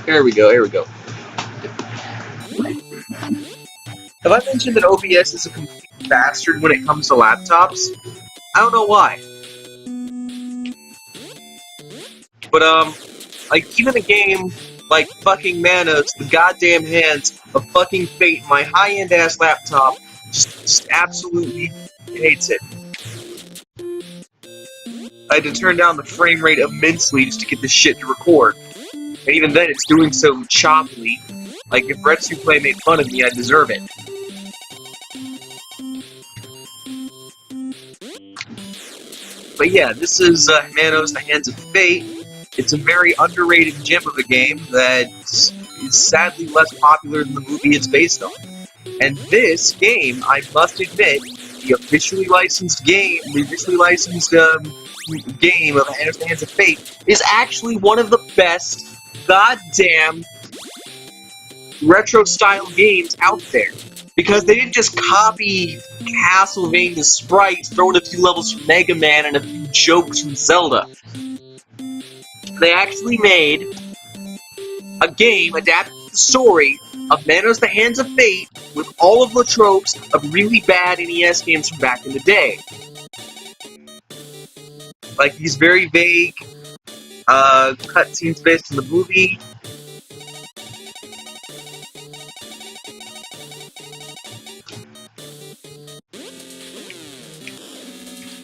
Here we go, here we go. Have I mentioned that OBS is a complete bastard when it comes to laptops? I don't know why. But, like, even a game like fucking MANOS, the goddamn Hands of fucking Fate, my high-end ass laptop, just absolutely hates it. I had to turn down the frame rate immensely just to get this shit to record. And even then, it's doing so choppily. Like, if Retsu Play made fun of me, I deserve it. But yeah, this is MANOS, the Hands of Fate. It's a very underrated gem of a game that is sadly less popular than the movie it's based on. And this game, I must admit, the officially licensed game, game of MANOS, the Hands of Fate, is actually one of the best goddamn retro-style games out there. Because they didn't just copy Castlevania sprites, throw in a few levels from Mega Man and a few jokes from Zelda. They actually made a game adapted to the story of MANOS, the Hands of Fate, with all of the tropes of really bad NES games from back in the day. Like these very vague cutscenes based on the movie.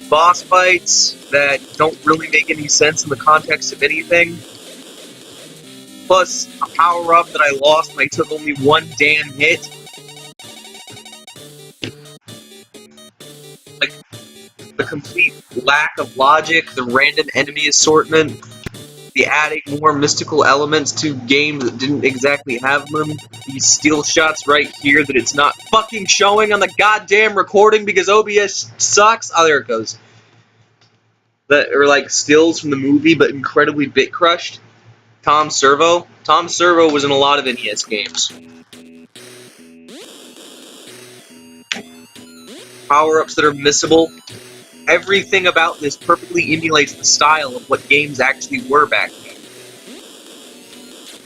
Boss fights that don't really make any sense in the context of anything. Plus, a power-up that I lost when I took only one damn hit. Like, the complete lack of logic, the random enemy assortment, the adding more mystical elements to games that didn't exactly have them, these steal shots right here that it's not fucking showing on the goddamn recording because OBS sucks. Oh, there it goes. That are like stills from the movie, but incredibly bit crushed. Tom Servo. Tom Servo was in a lot of NES games. Power-ups that are missable. Everything about this perfectly emulates the style of what games actually were back then.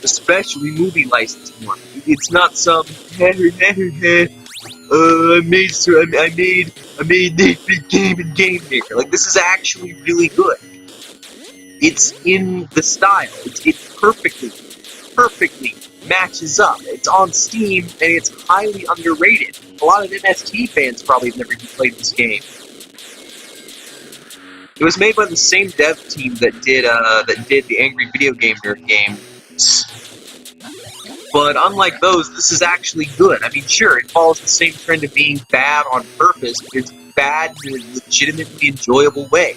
Especially movie licensed one. It's not some I made this big game in Game Maker. Like, this is actually really good. It's in the style. It perfectly matches up. It's on Steam, and it's highly underrated. A lot of MST fans probably have never even played this game. It was made by the same dev team that did the Angry Video Game Nerd games. But unlike those, this is actually good. I mean, sure, it follows the same trend of being bad on purpose, but it's bad in a legitimately enjoyable way.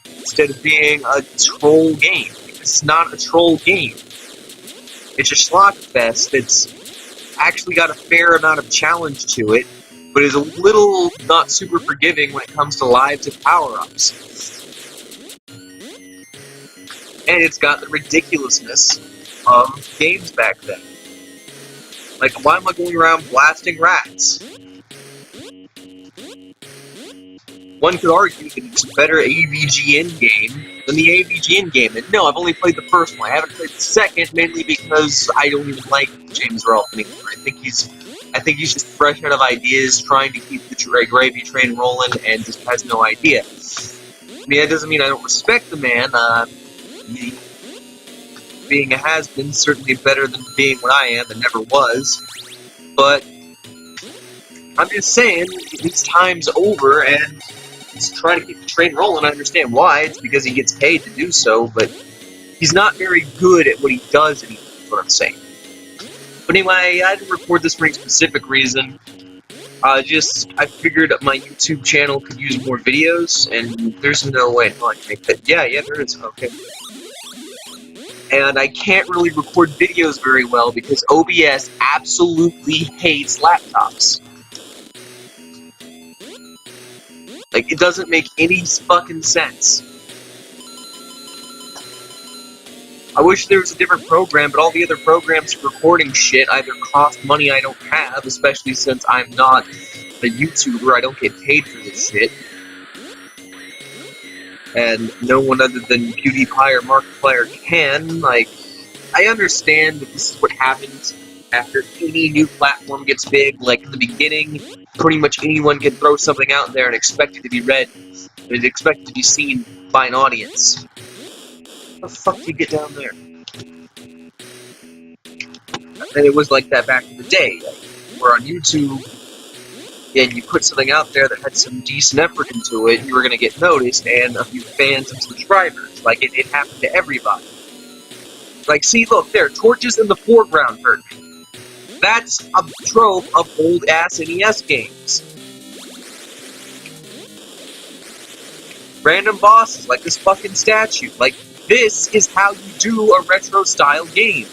Instead of being a troll game. It's not a troll game. It's a schlock fest that's actually got a fair amount of challenge to it, but is a little not super forgiving when it comes to lives and power-ups. And it's got the ridiculousness of games back then. Like, why am I going around blasting rats? One could argue that it's a better AVGN game than the AVGN game, and no, I've only played the first one. I haven't played the second, mainly because I don't even like James Rolfe anymore. I think he's just fresh out of ideas, trying to keep the gravy train rolling, and just has no idea. I mean, that doesn't mean I don't respect the man. Being a has-been is certainly better than being what I am and never was. But I'm just saying, his time's over, and he's trying to keep the train rolling. I understand why. It's because he gets paid to do so, but he's not very good at what he does anymore, is what I'm saying. But anyway, I didn't record this for any specific reason. I figured my YouTube channel could use more videos, and there's no way in hell I can make that. Yeah, there is. Okay. And I can't really record videos very well because OBS absolutely hates laptops. Like, it doesn't make any fucking sense. I wish there was a different program, but all the other programs for recording shit either cost money I don't have, especially since I'm not a YouTuber, I don't get paid for this shit. And no one other than PewDiePie or Markiplier can, like, I understand that this is what happens after any new platform gets big. Like, in the beginning, pretty much anyone can throw something out there and expect it to be read. And expect it to be seen by an audience. How the fuck do you get down there? And it was like that back in the day. Like, where on YouTube, and you put something out there that had some decent effort into it, you were going to get noticed and a few fans and subscribers. Like, it happened to everybody. Like, see, look, there, torches in the foreground hurt me. That's a trope of old-ass NES games. Random bosses, like this fucking statue. Like, this is how you do a retro-style game.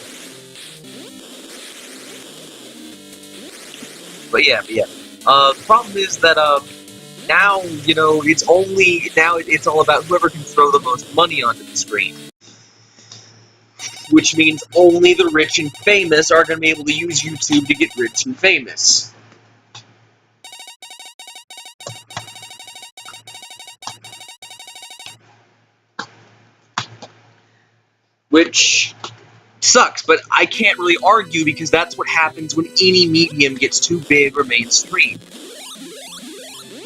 But yeah. The problem is that, now, you know, it's all about whoever can throw the most money onto the screen. Which means only the rich and famous are going to be able to use YouTube to get rich and famous. Which sucks, but I can't really argue because that's what happens when any medium gets too big or mainstream.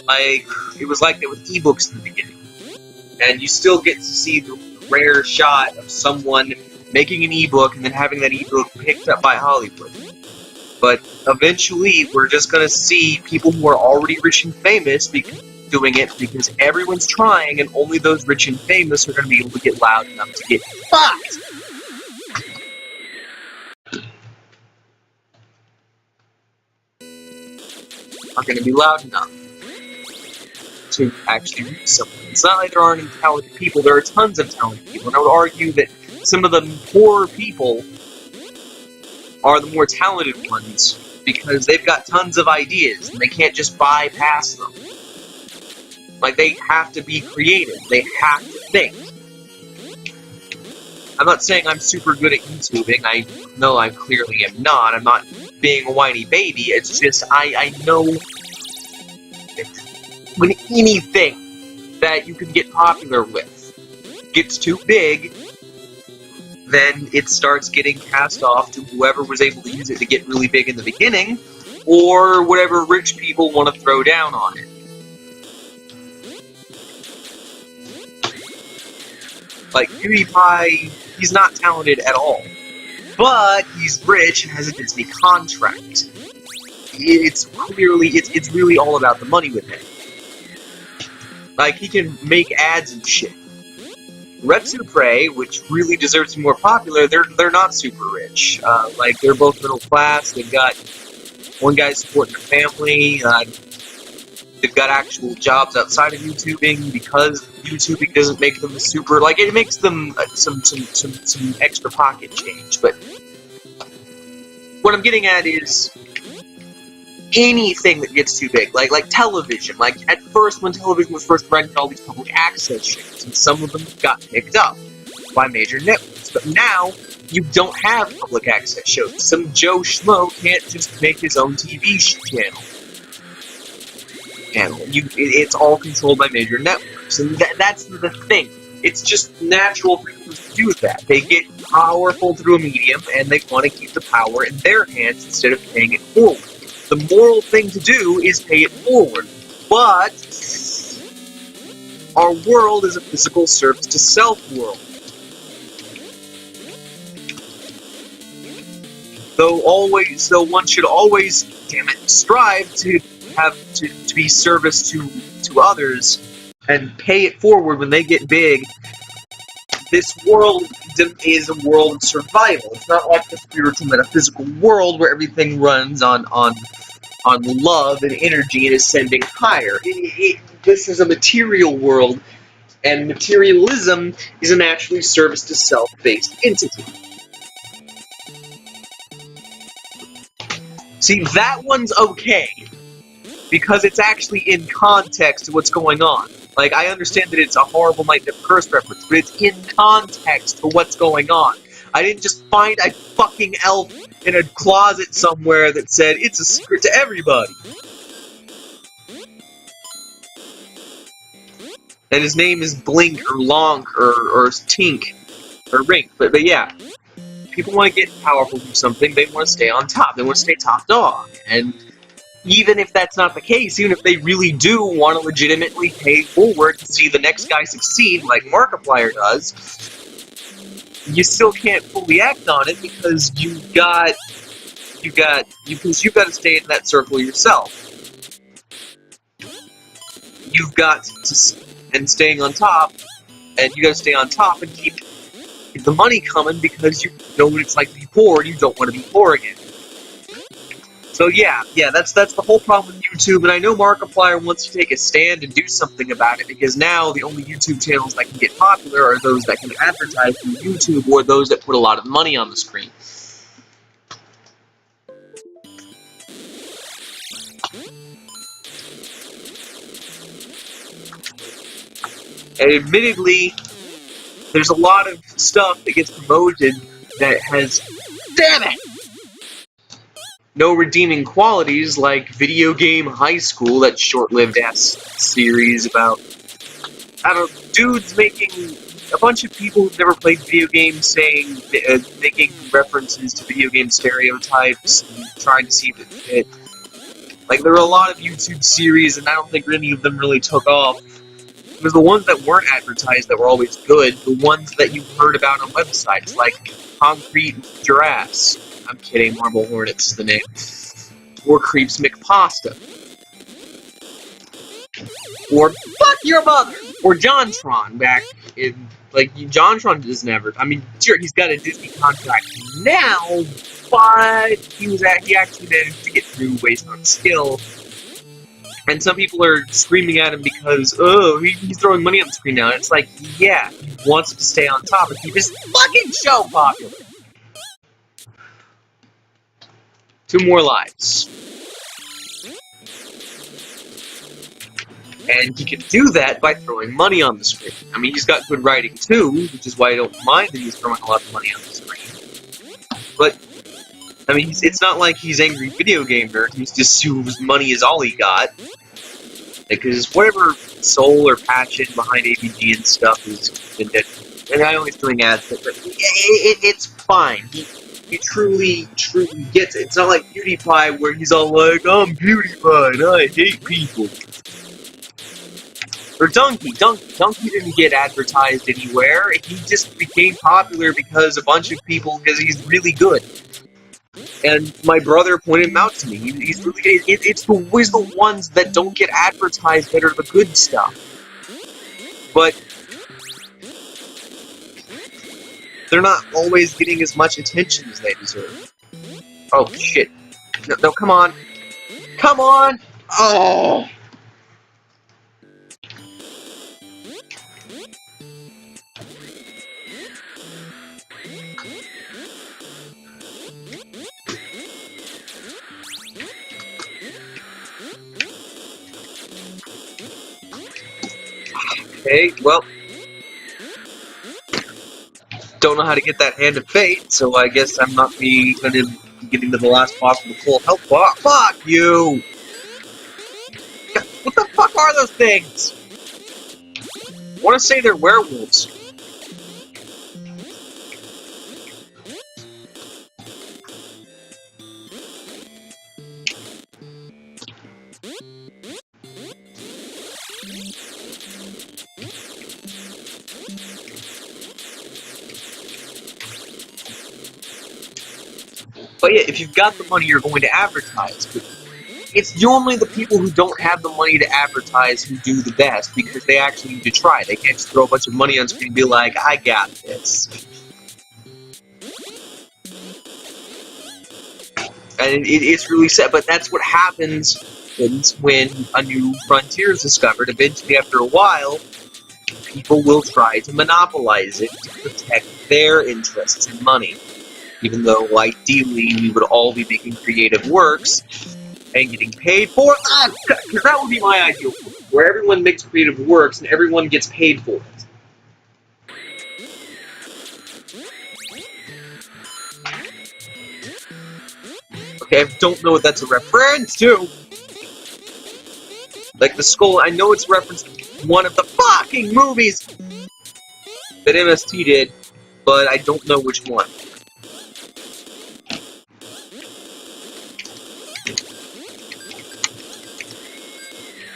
Like, it was like that with ebooks in the beginning. And you still get to see the rare shot of someone making an ebook and then having that ebook picked up by Hollywood. But eventually, we're just gonna see people who are already rich and famous doing it because everyone's trying, and only those rich and famous are gonna be able to get loud enough to get fucked! Are gonna be loud enough to actually reach someone. It's not like there aren't any talented people, there are tons of talented people, and I would argue that some of the poorer people are the more talented ones because they've got tons of ideas and they can't just bypass them. Like, they have to be creative, they have to think. I'm not saying I'm super good at YouTubing, I know I clearly am not, I'm not being a whiny baby, it's just I know that when anything that you can get popular with gets too big, then it starts getting cast off to whoever was able to use it to get really big in the beginning, or whatever rich people want to throw down on it. Like, PewDiePie, he's not talented at all. But he's rich and has a Disney contract. It's really all about the money with him. Like, he can make ads and shit. Retsupre, which really deserves to be more popular, they're not super rich. Like, they're both middle class, they've got one guy supporting their family, they've got actual jobs outside of YouTubing because YouTubing doesn't make them super, like, it makes them some extra pocket change, but what I'm getting at is anything that gets too big, like television. Like, at first, when television was first running, all these public access shows, and some of them got picked up by major networks. But now, you don't have public access shows. Some Joe Schmo can't just make his own TV channel. It's all controlled by major networks, and that's the thing. It's just natural for people to do that. They get powerful through a medium, and they want to keep the power in their hands instead of paying it forward. The moral thing to do is pay it forward, but our world is a physical service to self world. Though one should always, damn it, strive to have to be service to others and pay it forward when they get big. This world is a world of survival. It's not like the spiritual metaphysical world where everything runs on love and energy and ascending higher. This is a material world, and materialism is a naturally service to self-based entity. See, that one's okay, because it's actually in context to what's going on. Like, I understand that it's a horrible Night Death Curse reference, but it's in context to what's going on. I didn't just find a fucking elf in a closet somewhere that said, it's a secret to everybody. And his name is Blink, or Lonk, or Tink, or Rink, but yeah. people want to get powerful from something, they want to stay on top. They want to stay top dog. And even if that's not the case, even if they really do want to legitimately pay forward to see the next guy succeed, like Markiplier does, you still can't fully act on it because you've got to stay in that circle yourself. You've got to, and staying on top, and you got to stay on top and keep the money coming because you know what it's like to be poor and you don't want to be poor again. So yeah, that's the whole problem with YouTube, and I know Markiplier wants to take a stand and do something about it, because now the only YouTube channels that can get popular are those that can advertise through YouTube, or those that put a lot of money on the screen. And admittedly, there's a lot of stuff that gets promoted that has, damn it, no redeeming qualities, like Video Game High School, that short-lived ass series about, I don't know, dudes making, a bunch of people who've never played video games saying, making references to video game stereotypes, and trying to see if it fit. Like, there were a lot of YouTube series, and I don't think any of them really took off. It was the ones that weren't advertised that were always good, the ones that you heard about on websites, like Concrete Giraffes. I'm kidding, Marble Hornets is the name. Or Creeps McPasta. Or Fuck Your Mother! Or JonTron back in, like, JonTron is never, I mean, sure, he's got a Disney contract now, but he actually managed to get through based on skill. And some people are screaming at him because, oh, he's throwing money on the screen now. And it's like, yeah, he wants to stay on top and keep his fucking show popular. 2 more lives. And he can do that by throwing money on the screen. I mean, he's got good writing too, which is why I don't mind that he's throwing a lot of money on the screen. But, I mean, it's not like he's angry video game nerd. He's just whose money is all he got. Because whatever soul or passion behind AVG and stuff is been dead. And I know he's doing ads, but it's fine. He truly gets it. It's not like PewDiePie where he's all like, I'm PewDiePie and I hate people. Or Donkey didn't get advertised anywhere. He just became popular because a bunch of people, because he's really good. And my brother pointed him out to me. He's really good. It's always the ones that don't get advertised that are the good stuff. But they're not always getting as much attention as they deserve. Oh, shit. No, come on. Come on! Oh! Okay, well, don't know how to get that Hand of Fate, so I guess I'm not going to be getting to the last boss with a full health bar. Fuck you! What the fuck are those things? I want to say they're werewolves. But yeah, if you've got the money, you're going to advertise. But it's normally the people who don't have the money to advertise who do the best, because they actually need to try. They can't just throw a bunch of money on screen and be like, I got this. And it's really sad, but that's what happens when a new frontier is discovered. Eventually, after a while, people will try to monopolize it to protect their interests and money. Even though, ideally, we would all be making creative works and getting paid for it. Because that would be my ideal world, where everyone makes creative works and everyone gets paid for it. Okay, I don't know what that's a reference to. Like the skull, I know it's a reference to one of the fucking movies that MST did, but I don't know which one.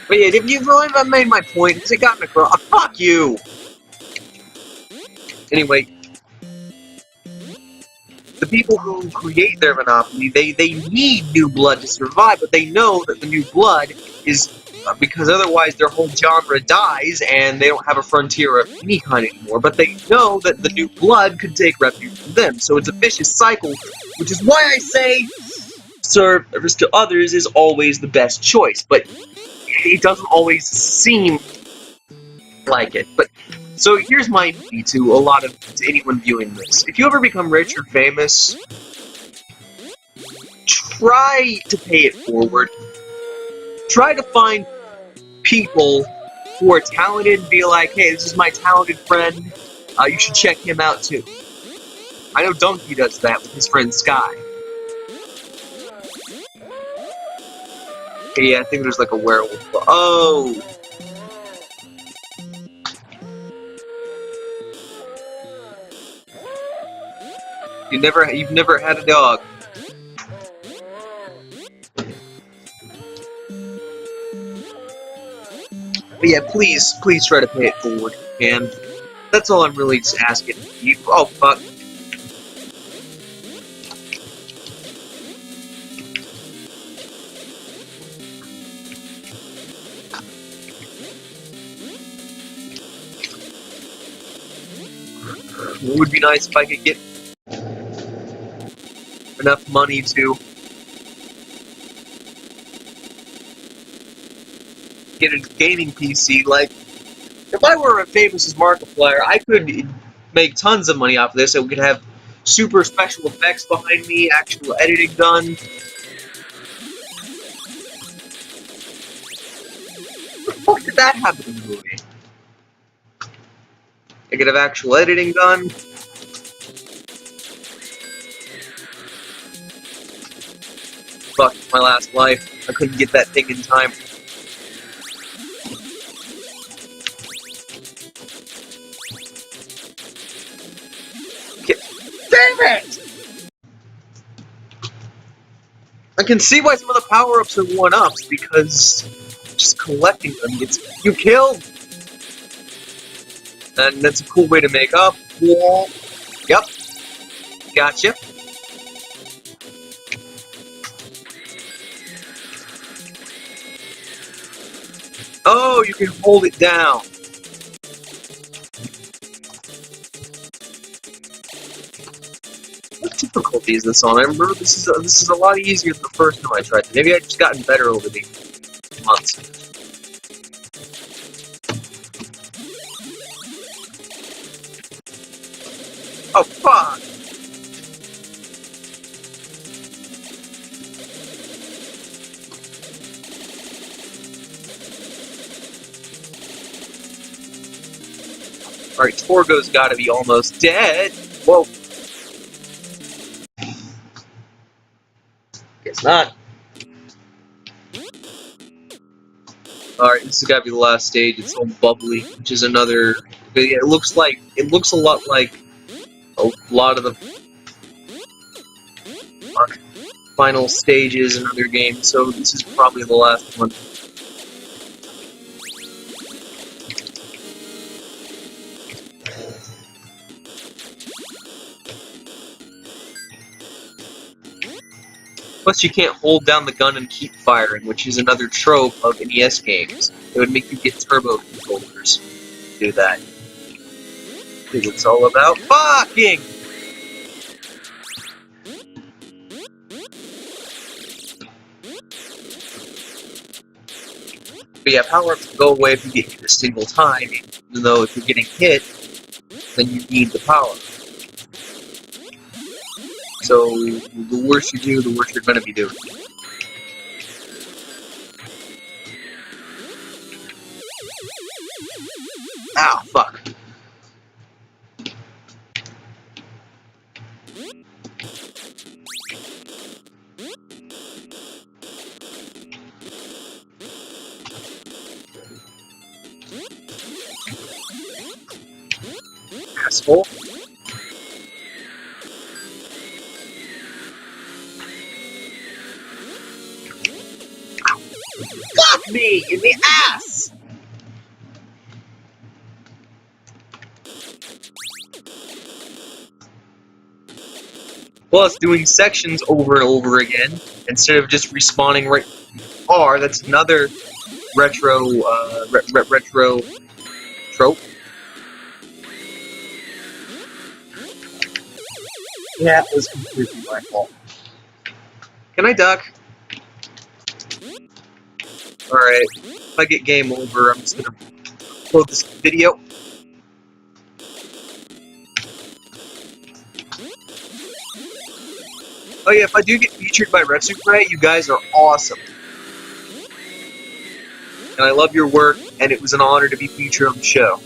But yeah, if you really have made my point, because it got me across. Fuck you! Anyway, the people who create their monopoly, they need new blood to survive, but they know that the new blood is because otherwise their whole genre dies and they don't have a frontier of any kind anymore. But they know that the new blood could take refuge from them, so it's a vicious cycle, which is why I say service to others is always the best choice. But it doesn't always seem like it. But so here's my plea to anyone viewing this: if you ever become rich or famous, try to pay it forward. Try to find people who are talented and be like, hey, this is my talented friend. You should check him out too. I know Donkey does that with his friend Sky. Okay, yeah, I think there's like a werewolf. Oh! You've never had a dog. But yeah, please try to pay it forward. And that's all I'm really just asking. Oh, fuck. It would be nice if I could get enough money to get a gaming PC. Like, if I were as famous as Markiplier, I could make tons of money off of this. I could have super special effects behind me, actual editing done. What the fuck did that happen in the movie? I could have actual editing done. Fuck, my last life. I couldn't get that thing in time. Damn it! I can see why some of the power-ups are one-ups, because just collecting them gets you killed! And that's a cool way to make up. Yeah. Yep. Gotcha. Oh, you can hold it down. What difficulty is this on? I remember this is a lot easier than the first time I tried it. Maybe I've just gotten better over the months. Oh, fuck! Alright, Torgo's gotta be almost dead. Whoa. Guess not. Alright, this has gotta be the last stage. It's all bubbly, which is another... Yeah, it looks a lot like a lot of the final stages in other games, so this is probably the last one. Plus, you can't hold down the gun and keep firing, which is another trope of NES games. It would make you get turbo controllers to do that. Because it's all about fucking! But yeah, power-ups go away if you get hit a single time, even though if you're getting hit, then you need the power. So, the worse you do, the worse you're gonna be doing. Ow, fuck. Asshole. Fuck me in the ass! Plus, doing sections over and over again, instead of just respawning right R, that's another retro, retro trope. Yeah, it was completely my fault. Can I duck? Alright, if I get game over, I'm just gonna upload this video. Oh yeah, if I do get featured by Retsuprey, you guys are awesome. And I love your work, and it was an honor to be featured on the show.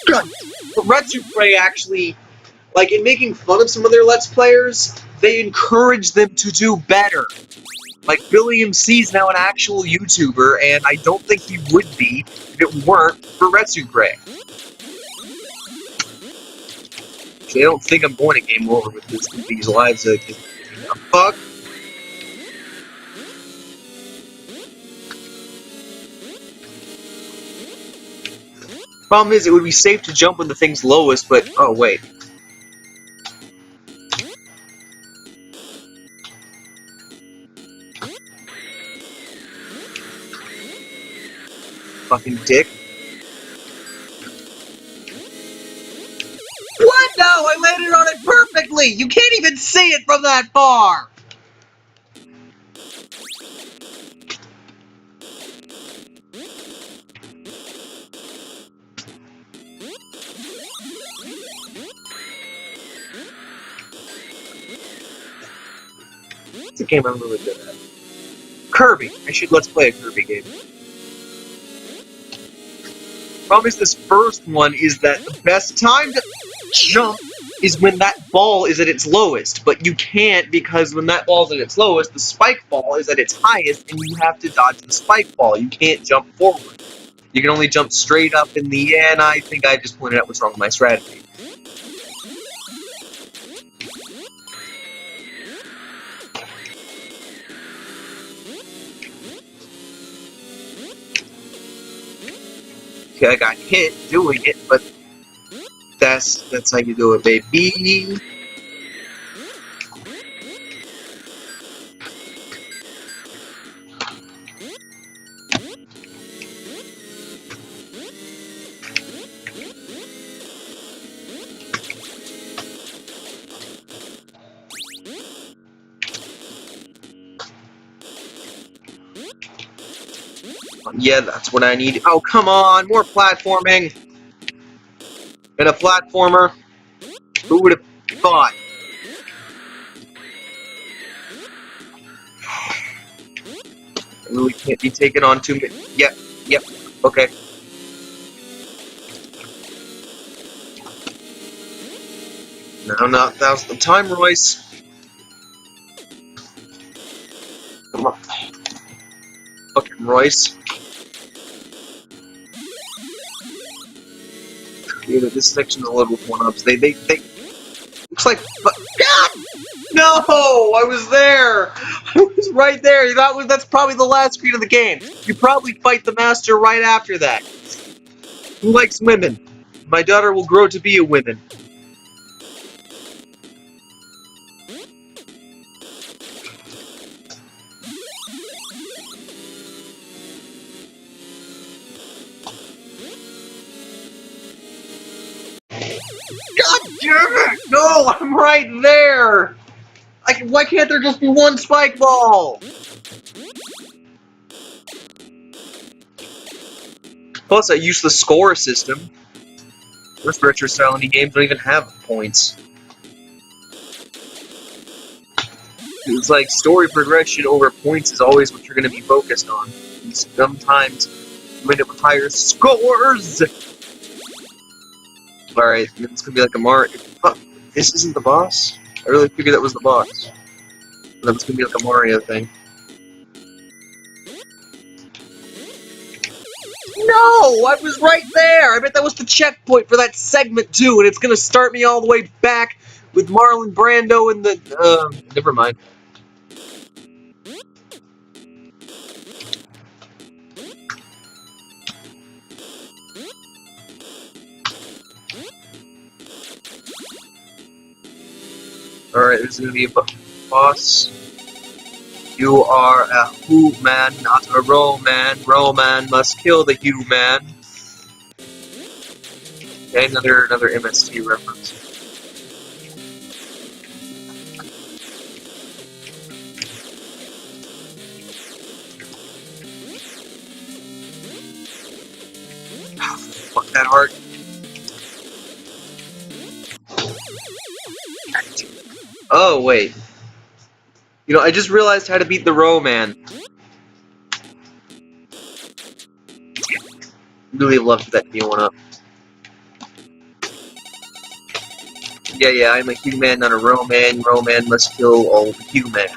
But Retsuprey actually, like, in making fun of some of their Let's Players, they encourage them to do better. Like, Billy MC's now an actual YouTuber, and I don't think he would be if it weren't for Retsuprey. They don't think I'm going to game over with these lives. Fuck. Problem is, it would be safe to jump when the thing's lowest, but oh wait. Fucking dick. What? No, I landed on it perfectly! You can't even see it from that far! It's a game I'm really good at. Kirby! I should let's play a Kirby game. Problem is, this first one is that the best time to jump is when that ball is at its lowest, but you can't because when that ball's at its lowest, the spike ball is at its highest, and you have to dodge the spike ball. You can't jump forward. You can only jump straight up in the air, and I think I just pointed out what's wrong with my strategy. Okay, I got hit doing it, but that's how you do it, baby. Yeah, that's what I need. Oh, come on, more platforming. And a platformer. Who would have thought? I really can't be taken on too many. Yep, yep, okay. No, not now's the time, Royce. Come on. Fucking Royce. Yeah, this section's a little one-ups. They looks like, God! No! I was there! I was right there! That's probably the last screen of the game. You probably fight the master right after that. Who likes women? My daughter will grow to be a woman. God damn it! No, I'm right there! Why can't there just be one spike ball? Plus, I use the score system. Most retro style indie games don't even have points. It's like story progression over points is always what you're going to be focused on. And sometimes you end up with higher scores! Alright, it's gonna be like a Mario. Oh, this isn't the boss? I really figured that was the boss. That was gonna be like a Mario thing. I was right there! I bet that was the checkpoint for that segment too, and it's gonna start me all the way back with Marlon Brando and the, never mind. Alright, this is gonna be a boss. You are a human, not a Roman. Roman must kill the human. Okay, another MST reference. Fuck that heart. Oh, wait. You know, I just realized how to beat the Roman. Really loved that D1 up. Yeah, I'm a human, not a Roman. Roman must kill all the human.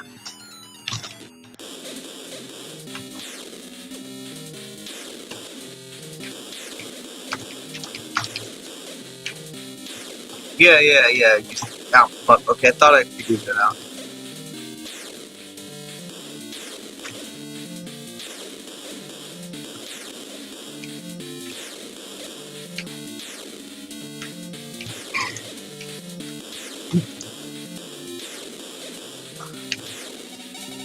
Yeah. Ow, fuck. Okay, I thought I figured that out.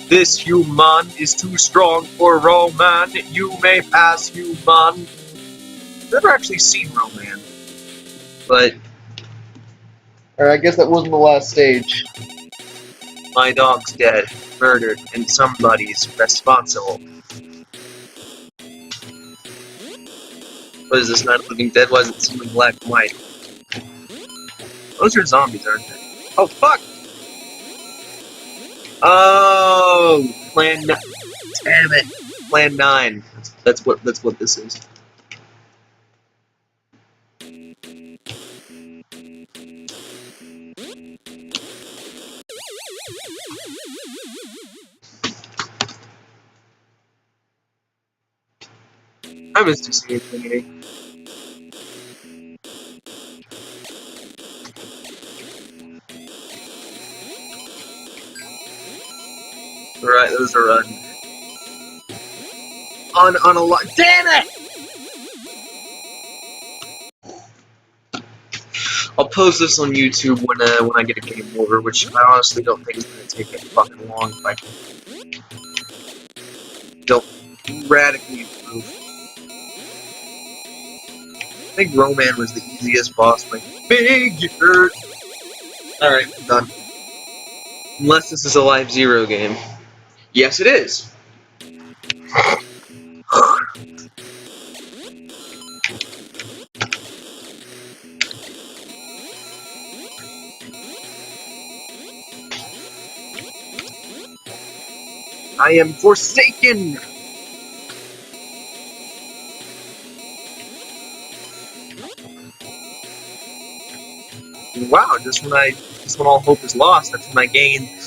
This human is too strong for Roman. You may pass, human. I've never actually seen Roman. But... I guess that wasn't the last stage. My dog's dead, murdered, and somebody's responsible. What is this, Night of the Living Dead? Why does it seem like black and white? Those are zombies, aren't they? Oh, fuck! Oh! Plan... Damn it! Plan 9. That's what this is. I missed you seeing Infinity. Right, those are on a lot. Damn it! I'll post this on YouTube when I get a game over, which I honestly don't think is gonna take that fucking long if I don't radically improve. I think Roman was the easiest boss by figure. Alright, done. Unless this is a Life Zero game. Yes, it is. I am forsaken! Wow, just when all hope is lost, that's when I gain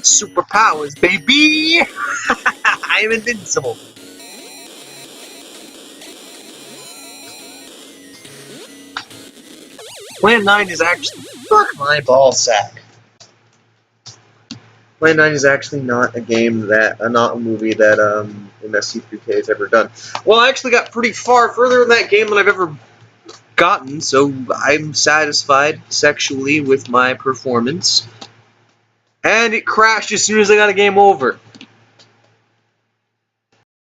superpowers, baby! I am invincible. Plan 9 is actually... Fuck my ballsack. Plan 9 is actually not a game that... not a movie that, MST3K has ever done. Well, I actually got pretty far further in that game than I've ever gotten, so I'm satisfied sexually with my performance. And it crashed as soon as I got a game over.